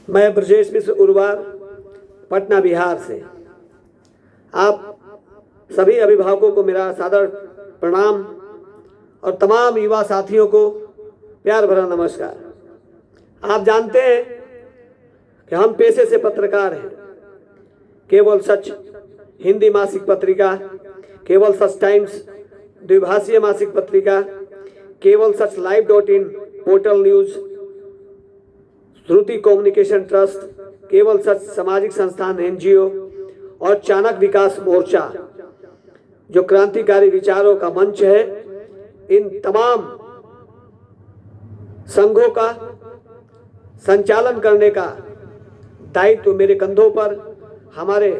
मैं ब्रजेश मिश्र उर्वार, पटना बिहार से। आप सभी अभिभावकों को मेरा सादर प्रणाम और तमाम युवा साथियों को प्यार भरा नमस्कार। आप जानते हैं कि हम पेशे से पत्रकार हैं। केवल सच हिंदी मासिक पत्रिका, केवल सच टाइम्स द्विभाषीय मासिक पत्रिका, केवल सच live.in पोर्टल न्यूज, श्रुति कम्युनिकेशन ट्रस्ट, केवल सच सामाजिक संस्थान NGO और चाणक्य विकास मोर्चा जो क्रांतिकारी विचारों का मंच है, इन तमाम संघों का संचालन करने का दायित्व मेरे कंधों पर हमारे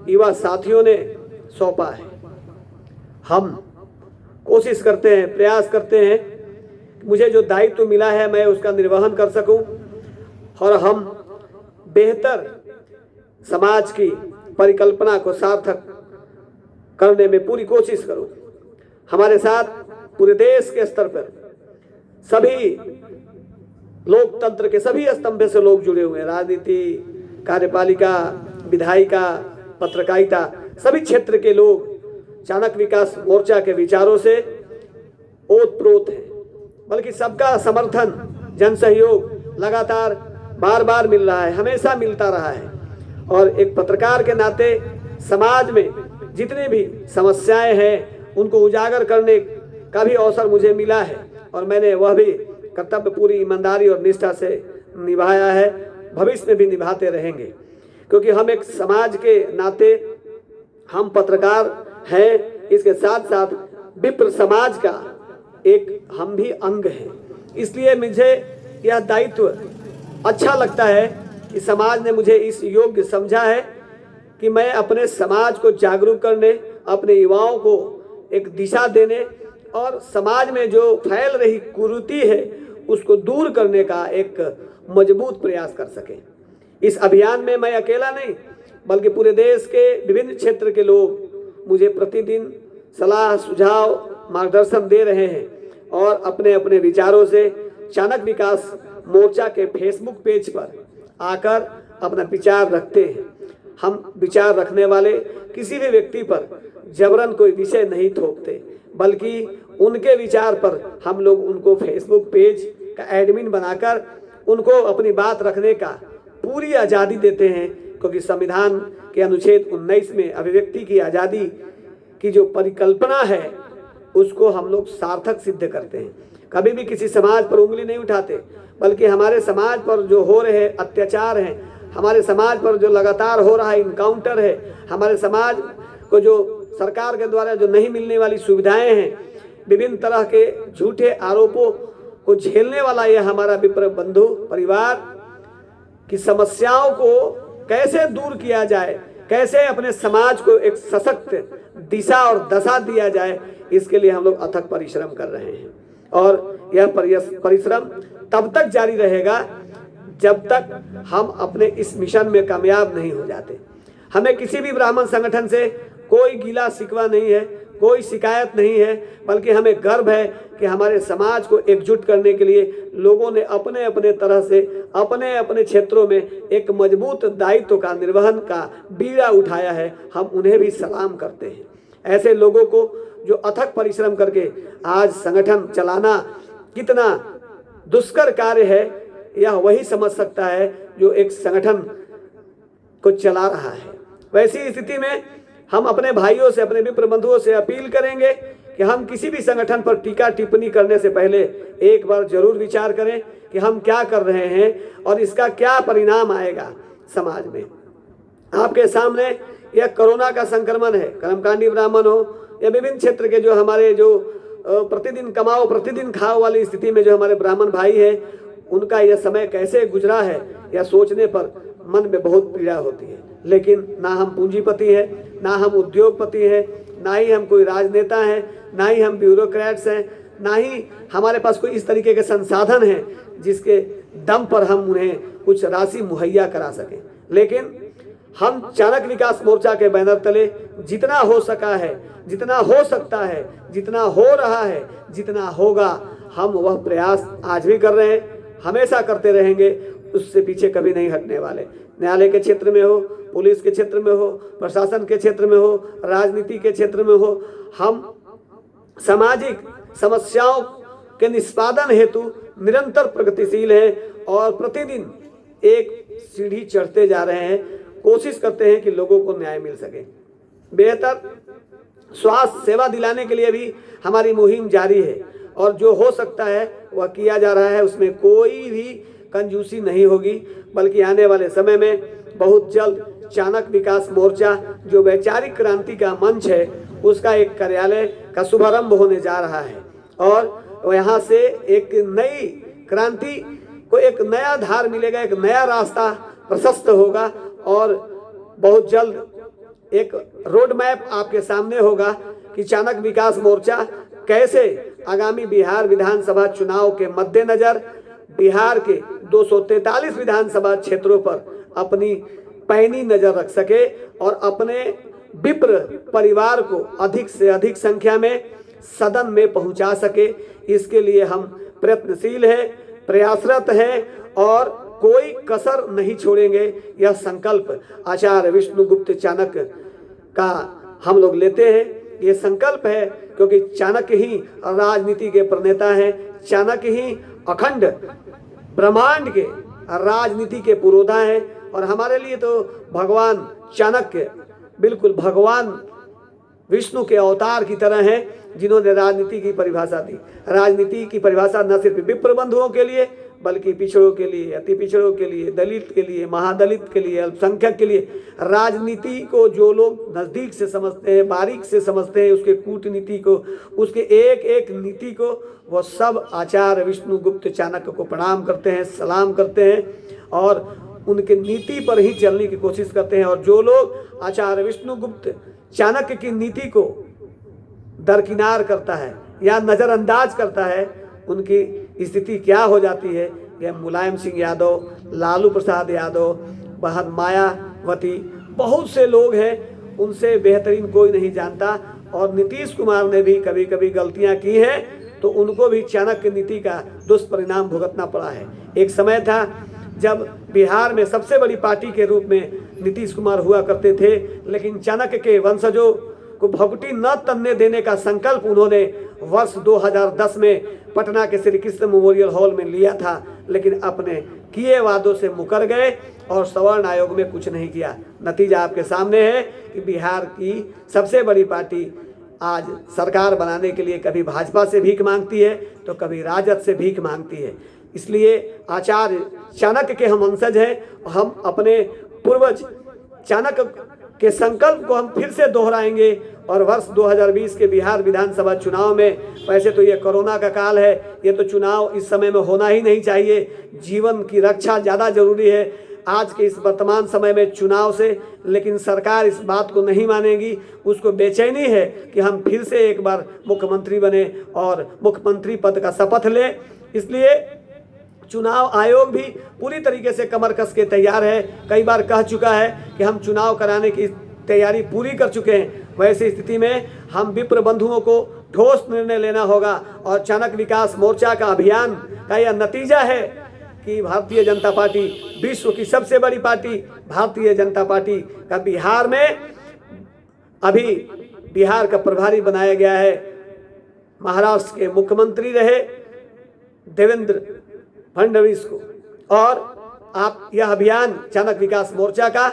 युवा साथियों ने सौंपा है। हम कोशिश करते हैं, प्रयास करते हैं कि मुझे जो दायित्व मिला है मैं उसका निर्वहन कर सकूं और हम बेहतर समाज की परिकल्पना को सार्थक करने में पूरी कोशिश करूं। हमारे साथ पूरे देश के स्तर पर सभी लोकतंत्र के सभी स्तंभ से लोग जुड़े हुए हैं। राजनीति, कार्यपालिका, विधायिका, पत्रकारिता, सभी क्षेत्र के लोग चाणक्य विकास मोर्चा के विचारों से ओतप्रोत हैं। बल्कि सबका समर्थन, जन सहयोग लगातार बार बार मिल रहा है, हमेशा मिलता रहा है। और एक पत्रकार के नाते समाज में जितनी भी समस्याएं हैं उनको उजागर करने का भी अवसर मुझे मिला है और मैंने वह भी कर्तव्य पूरी ईमानदारी और निष्ठा से निभाया है, भविष्य में भी निभाते रहेंगे। क्योंकि हम एक समाज के नाते हम पत्रकार हैं, इसके साथ साथ विप्र समाज का एक हम भी अंग हैं। इसलिए मुझे यह दायित्व अच्छा लगता है कि समाज ने मुझे इस योग्य समझा है कि मैं अपने समाज को जागरूक करने, अपने युवाओं को एक दिशा देने और समाज में जो फैल रही कुरीति है उसको दूर करने का एक मजबूत प्रयास कर सकें। इस अभियान में मैं अकेला नहीं बल्कि पूरे देश के विभिन्न क्षेत्र के लोग मुझे प्रतिदिन सलाह, सुझाव, मार्गदर्शन दे रहे हैं और अपने अपने विचारों से चाणक्य विकास मोर्चा के फेसबुक पेज पर आकर अपना विचार रखते हैं। हम विचार रखने वाले किसी भी व्यक्ति पर जबरन कोई विषय नहीं थोपते, बल्कि उनके विचार पर हम लोग उनको फेसबुक पेज का एडमिन बनाकर उनको अपनी बात रखने का पूरी आज़ादी देते हैं। क्योंकि संविधान के अनुच्छेद 19 में अभिव्यक्ति की आज़ादी की जो परिकल्पना है उसको हम लोग सार्थक सिद्ध करते हैं। कभी भी किसी समाज पर उंगली नहीं उठाते, बल्कि हमारे समाज पर जो हो रहे अत्याचार हैं, हमारे समाज पर जो लगातार हो रहा इनकाउंटर है, हमारे समाज को जो सरकार के द्वारा जो नहीं मिलने वाली सुविधाएं हैं, विभिन्न तरह के झूठे आरोपों को झेलने वाला यह हमारा विप्र बंधु परिवार की समस्याओं को कैसे दूर किया जाए, कैसे अपने समाज को एक सशक्त दिशा और दशा दिया जाए, इसके लिए हम लोग अथक परिश्रम कर रहे हैं। और यह परिश्रम तब तक जारी रहेगा जब तक हम अपने इस मिशन में कामयाब नहीं हो जाते। हमें किसी भी ब्राह्मण संगठन से कोई गिला शिकवा नहीं है, कोई शिकायत नहीं है, बल्कि हमें गर्व है कि हमारे समाज को एकजुट करने के लिए लोगों ने अपने अपने तरह से अपने अपने क्षेत्रों में एक मजबूत दायित्व का निर्वहन का बीड़ा उठाया है। हम उन्हें भी सलाम करते हैं। ऐसे लोगों को जो अथक परिश्रम करके आज संगठन चलाना कितना दुष्कर कार्य है, यह वही समझ सकता है जो एक संगठन को चला रहा है। वैसी स्थिति में हम अपने भाइयों से, अपने मित्र बंधुओं से अपील करेंगे कि हम किसी भी संगठन पर टीका टिप्पणी करने से पहले एक बार जरूर विचार करें कि हम क्या कर रहे हैं और इसका क्या परिणाम आएगा समाज में। आपके सामने यह कोरोना का संक्रमण है, कर्मकांडी ब्राह्मण हो या विभिन्न क्षेत्र के जो हमारे जो प्रतिदिन कमाओ प्रतिदिन खाओ वाली स्थिति में जो हमारे ब्राह्मण भाई हैं, उनका यह समय कैसे गुजरा है यह सोचने पर मन में बहुत पीड़ा होती है। लेकिन ना हम पूंजीपति हैं, ना हम उद्योगपति हैं, ना ही हम कोई राजनेता हैं, ना ही हम ब्यूरोक्रेट्स हैं, ना ही हमारे पास कोई इस तरीके के संसाधन हैं जिसके दम पर हम उन्हें कुछ राशि मुहैया करा सकें। लेकिन हम चाणक्य विकास मोर्चा के बैनर तले जितना हो सका है, जितना हो सकता है, जितना हो रहा है, जितना होगा, हम वह प्रयास आज भी कर रहे हैं, हमेशा करते रहेंगे। उससे पीछे कभी नहीं हटने वाले। न्यायालय के क्षेत्र में हो, पुलिस के क्षेत्र में हो, प्रशासन के क्षेत्र में हो, राजनीति के क्षेत्र में हो, हम सामाजिक समस्याओं के निष्पादन हेतु निरंतर प्रगतिशील हैं और प्रतिदिन एक सीढ़ी चढ़ते जा रहे हैं। कोशिश करते हैं कि लोगों को न्याय मिल सके। बेहतर स्वास्थ्य सेवा दिलाने के लिए भी हमारी मुहिम जारी है और जो हो सकता है वह किया जा रहा है। उसमें कोई भी कंजूसी नहीं होगी, बल्कि आने वाले समय में बहुत जल्द चाणक्य विकास मोर्चा जो वैचारिक क्रांति का मंच है, उसका एक कार्यालय का शुभारंभ होने जा रहा है और यहाँ से एक नई क्रांति को एक नया धार मिलेगा, एक नया रास्ता प्रशस्त होगा और बहुत जल्द एक रोड मैप आपके सामने होगा कि चाणक्य विकास मोर्चा कैसे आगामी बिहार विधानसभा चुनाव के मद्देनजर बिहार के 243 विधानसभा क्षेत्रों पर अपनी पैनी नजर रख सके और अपने विप्र परिवार को अधिक से अधिक संख्या में सदन में पहुंचा सके। इसके लिए हम प्रयत्नशील हैं, प्रयासरत हैं और कोई कसर नहीं छोड़ेंगे। यह संकल्प आचार्य विष्णुगुप्त चाणक्य का हम लोग लेते हैं। ये संकल्प है क्योंकि चाणक्य ही राजनीति के प्रणेता हैं, चाणक्य ही अखंड ब्रह्मांड के राजनीति के पुरोधा हैं और हमारे लिए तो भगवान चाणक्य बिल्कुल भगवान विष्णु के अवतार की तरह हैं, जिन्होंने राजनीति की परिभाषा दी। राजनीति की परिभाषा न सिर्फ विप्र बंधुओं के लिए बल्कि पिछड़ों के लिए, अति पिछड़ों के लिए, दलित के लिए, महादलित के लिए, अल्पसंख्यक के लिए, राजनीति को जो लोग नज़दीक से समझते हैं, बारीक से समझते हैं, उसके कूटनीति को, उसके एक एक नीति को, वह सब आचार्य विष्णुगुप्त चाणक्य को प्रणाम करते हैं, सलाम करते हैं और उनके नीति पर ही चलने की कोशिश करते हैं। और जो लोग आचार्य विष्णुगुप्त चाणक्य की नीति को दरकिनार करता है या नज़रअंदाज करता है, उनकी स्थिति क्या हो जाती है, यह मुलायम सिंह यादव, लालू प्रसाद यादव, बहन मायावती, बहुत से लोग हैं, उनसे बेहतरीन कोई नहीं जानता। और नीतीश कुमार ने भी कभी कभी गलतियां की हैं तो उनको भी चाणक्य नीति का दुष्परिणाम भुगतना पड़ा है। एक समय था जब बिहार में सबसे बड़ी पार्टी के रूप में नीतीश कुमार हुआ करते थे, लेकिन चाणक्य के वंशजों को भभूति न तनने देने का संकल्प उन्होंने वर्ष 2010 में पटना के श्री कृष्ण मेमोरियल हॉल में लिया था, लेकिन अपने किए वादों से मुकर गए और सवर्ण आयोग में कुछ नहीं किया। नतीजा आपके सामने है कि बिहार की सबसे बड़ी पार्टी आज सरकार बनाने के लिए कभी भाजपा से भीख मांगती है तो कभी राजद से भीख मांगती है। इसलिए आचार्य चाणक्य के हम वंशज हैं। हम अपने पूर्वज चाणक्य के संकल्प को हम फिर से दोहराएंगे और वर्ष 2020 के बिहार विधानसभा चुनाव में, वैसे तो ये कोरोना का काल है, ये तो चुनाव इस समय में होना ही नहीं चाहिए, जीवन की रक्षा ज़्यादा जरूरी है आज के इस वर्तमान समय में चुनाव से, लेकिन सरकार इस बात को नहीं मानेगी। उसको बेचैनी है कि हम फिर से एक बार मुख्यमंत्री बने और मुख्यमंत्री पद का शपथ लें। इसलिए चुनाव आयोग भी पूरी तरीके से कमर कस के तैयार है, कई बार कह चुका है कि हम चुनाव कराने की तैयारी पूरी कर चुके हैं। वैसी स्थिति में हम विप्र बंधुओं को ठोस निर्णय लेना होगा और चाणक्य विकास मोर्चा का अभियान का यह नतीजा है कि भारतीय जनता पार्टी, विश्व की सबसे बड़ी पार्टी भारतीय जनता पार्टी का बिहार में अभी बिहार का प्रभारी बनाया गया है। महाराष्ट्र के मुख्यमंत्री रहे देवेंद्र फडणवीस को, और आप यह अभियान चाणक्य विकास मोर्चा का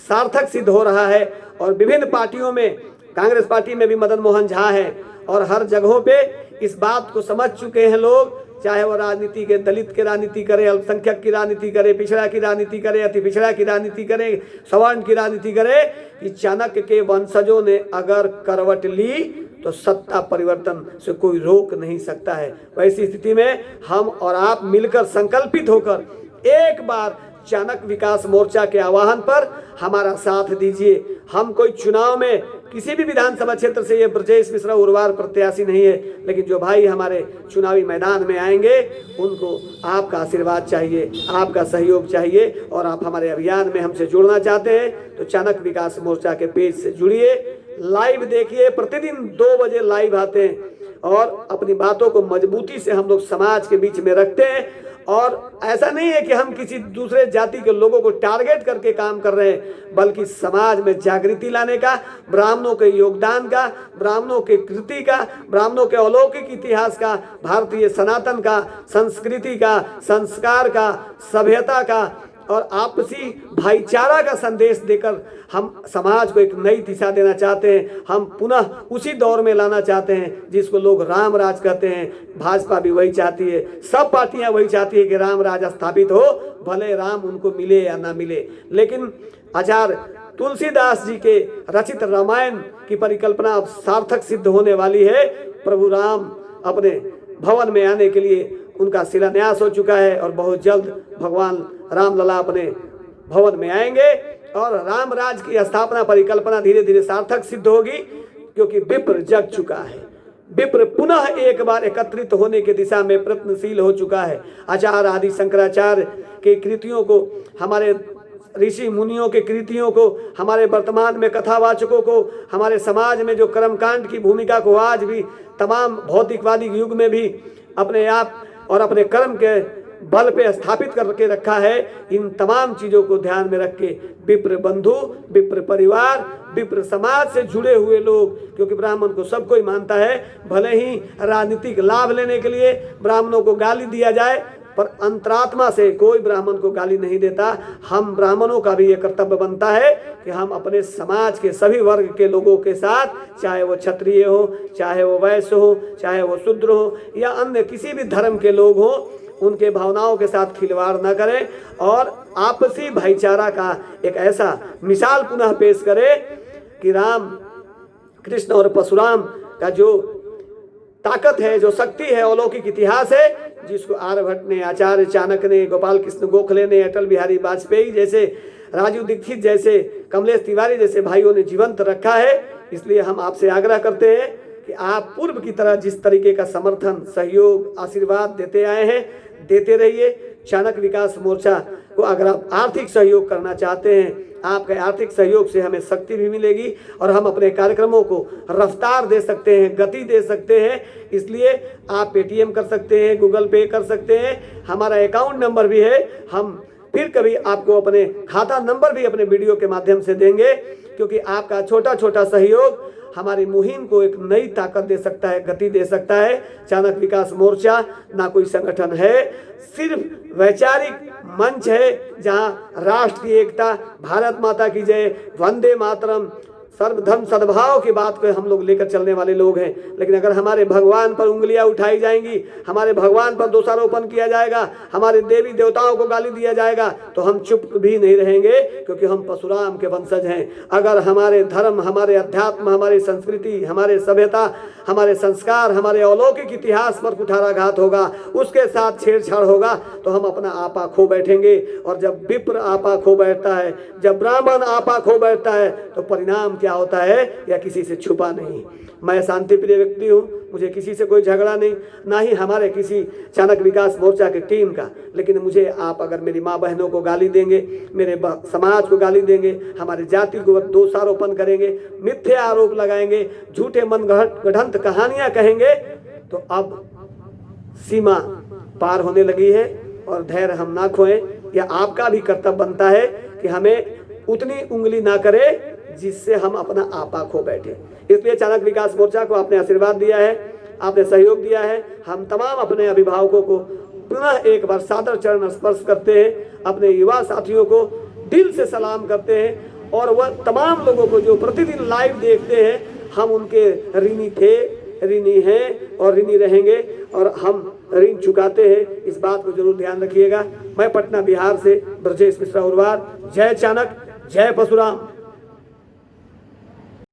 सार्थक सिद्ध हो रहा है। और विभिन्न पार्टियों में, कांग्रेस पार्टी में भी मदन मोहन झा है और हर जगहों पे इस बात को समझ चुके हैं लोग, चाहे वो राजनीति के, दलित की राजनीति करे, अल्पसंख्यक की राजनीति करे, पिछड़ा की राजनीति करे, अति पिछड़ा की राजनीति करे, सवर्ण की राजनीति करे, कि चाणक्य के वंशजों ने अगर करवट ली तो सत्ता परिवर्तन से कोई रोक नहीं सकता है। वैसी स्थिति में हम और आप मिलकर संकल्पित होकर एक बार चाणक्य विकास मोर्चा के आह्वान पर हमारा साथ दीजिए। हम कोई चुनाव में किसी भी विधानसभा क्षेत्र से ये ब्रजेश मिश्रा उर्वार प्रत्याशी नहीं है, लेकिन जो भाई हमारे चुनावी मैदान में आएंगे उनको आपका आशीर्वाद चाहिए, आपका सहयोग चाहिए। और आप हमारे अभियान में हमसे जुड़ना चाहते हैं तो चाणक्य विकास मोर्चा के पेज से जुड़िए, लाइव देखिए, प्रतिदिन 2 बजे लाइव आते हैं और अपनी बातों को मजबूती से हम लोग समाज के बीच में रखते हैं। और ऐसा नहीं है कि हम किसी दूसरे जाति के लोगों को टारगेट करके काम कर रहे हैं, बल्कि समाज में जागृति लाने का, ब्राह्मणों के योगदान का, ब्राह्मणों के कृति का, ब्राह्मणों के अलौकिक इतिहास का, भारतीय सनातन का, संस्कृति का, संस्कार का, सभ्यता का और आपसी भाईचारा का संदेश देकर हम समाज को एक नई दिशा देना चाहते हैं। हम पुनः उसी दौर में लाना चाहते हैं जिसको लोग राम राज कहते हैं। भाजपा भी वही चाहती है, सब पार्टियां वही चाहती है कि राम राज स्थापित हो, भले राम उनको मिले या ना मिले। लेकिन आचार्य तुलसीदास जी के रचित रामायण की परिकल्पना अब सार्थक सिद्ध होने वाली है। प्रभु राम अपने भवन में आने के लिए उनका शिलान्यास हो चुका है और बहुत जल्द भगवान रामलला अपने भवन में आएंगे और राम राज की स्थापना परिकल्पना धीरे धीरे सार्थक सिद्ध होगी, क्योंकि विप्र जग चुका है। विप्र पुनः एक बार एकत्रित होने की दिशा में प्रयत्नशील हो चुका है। आचार्य आदि शंकराचार्य के कृतियों को, हमारे ऋषि मुनियों के कृतियों को, हमारे वर्तमान में कथावाचकों को, हमारे समाज में जो कर्मकांड की भूमिका को आज भी तमाम भौतिकवादी युग में भी अपने आप और अपने कर्म के बल पे स्थापित करके रखा है। इन तमाम चीज़ों को ध्यान में रख के विप्र बंधु, विप्र परिवार, विप्र समाज से जुड़े हुए लोग, क्योंकि ब्राह्मण को सब कोई मानता है, भले ही राजनीतिक लाभ लेने के लिए ब्राह्मणों को गाली दिया जाए, पर अंतरात्मा से कोई ब्राह्मण को गाली नहीं देता। हम ब्राह्मणों का भी ये कर्तव्य बनता है कि हम अपने समाज के सभी वर्ग के लोगों के साथ, चाहे वो क्षत्रिय हो, चाहे वो वैश्य हो, चाहे वो शूद्र हो या अन्य किसी भी धर्म के लोग हों, उनके भावनाओं के साथ खिलवाड़ न करें और आपसी भाईचारा का एक ऐसा मिसाल पुनः पेश करें कि राम, कृष्ण और परशुराम का जो ताकत है, जो शक्ति है, अलौकिक इतिहास है, जिसको आर्यभट्ट ने, आचार्य चाणक्य ने, गोपाल कृष्ण गोखले ने, अटल बिहारी वाजपेयी जैसे, राजीव दीक्षित जैसे, कमलेश तिवारी जैसे भाइयों ने जीवंत रखा है। इसलिए हम आपसे आग्रह करते हैं कि आप पूर्व की तरह जिस तरीके का समर्थन, सहयोग, आशीर्वाद देते आए हैं, देते रहिए। चाणक्य विकास मोर्चा को अगर आप आर्थिक सहयोग करना चाहते हैं, आपके आर्थिक सहयोग से हमें शक्ति भी मिलेगी और हम अपने कार्यक्रमों को रफ्तार दे सकते हैं, गति दे सकते हैं। इसलिए आप पेटीएम कर सकते हैं, गूगल पे कर सकते हैं, हमारा अकाउंट नंबर भी है। हम फिर कभी आपको अपने खाता नंबर भी अपने वीडियो के माध्यम से देंगे, क्योंकि आपका छोटा छोटा सहयोग हमारी मुहिम को एक नई ताकत दे सकता है, गति दे सकता है। चाणक्य विकास मोर्चा ना कोई संगठन है, सिर्फ वैचारिक मंच है जहां राष्ट्र की एकता, भारत माता की जय, वंदे मातरम, सर्वधर्म सद्भाव की बात को हम लोग लेकर चलने वाले लोग हैं। लेकिन अगर हमारे भगवान पर उंगलियां उठाई जाएंगी, हमारे भगवान पर दोषारोपण किया जाएगा, हमारे देवी देवताओं को गाली दिया जाएगा, तो हम चुप भी नहीं रहेंगे, क्योंकि हम परशुराम के वंशज हैं। अगर हमारे धर्म, हमारे अध्यात्म, हमारी संस्कृति, हमारे सभ्यता, हमारे संस्कार, हमारे अलौकिक इतिहास पर कुठाराघात होगा, उसके साथ छेड़छाड़ होगा, तो हम अपना आपा खो बैठेंगे। और जब विप्र आपा खो बैठता है, जब ब्राह्मण आपा खो बैठता है, तो परिणाम क्या होता है या किसी से छुपा नहीं। मैं शांति प्रिय व्यक्ति हूँ, मुझे किसी से कोई झगड़ा नहीं, ना ही हमारे किसी चाणक्य विकास मोर्चा की टीम का। लेकिन मुझे आप अगर मेरी माँ बहनों को गाली देंगे, मेरे समाज को गाली देंगे, हमारी जाति को दोषारोपण करेंगे, मिथ्या आरोप लगाएंगे, झूठे मनगढ़ंत कहानियां कहेंगे, तो अब सीमा पार होने लगी है और धैर्य हम ना खोएं। यह आपका भी कर्तव्य बनता है कि हमें उतनी उंगली ना करे जिससे हम अपना आपा खो बैठे। इसलिए चाणक्य विकास मोर्चा को आपने आशीर्वाद दिया है, आपने सहयोग दिया है। हम तमाम अपने अभिभावकों को पुनः एक बार सादर चरण स्पर्श करते हैं, अपने युवा साथियों को दिल से सलाम करते हैं और वह तमाम लोगों को जो प्रतिदिन लाइव देखते हैं, हम उनके ऋणी थे, ऋणी हैं और ऋणी रहेंगे और हम ऋण चुकाते हैं। इस बात को जरूर ध्यान रखिएगा। मैं पटना बिहार से ब्रजेश मिश्रा उर्वार। जय चाणक्य, जय परशुराम।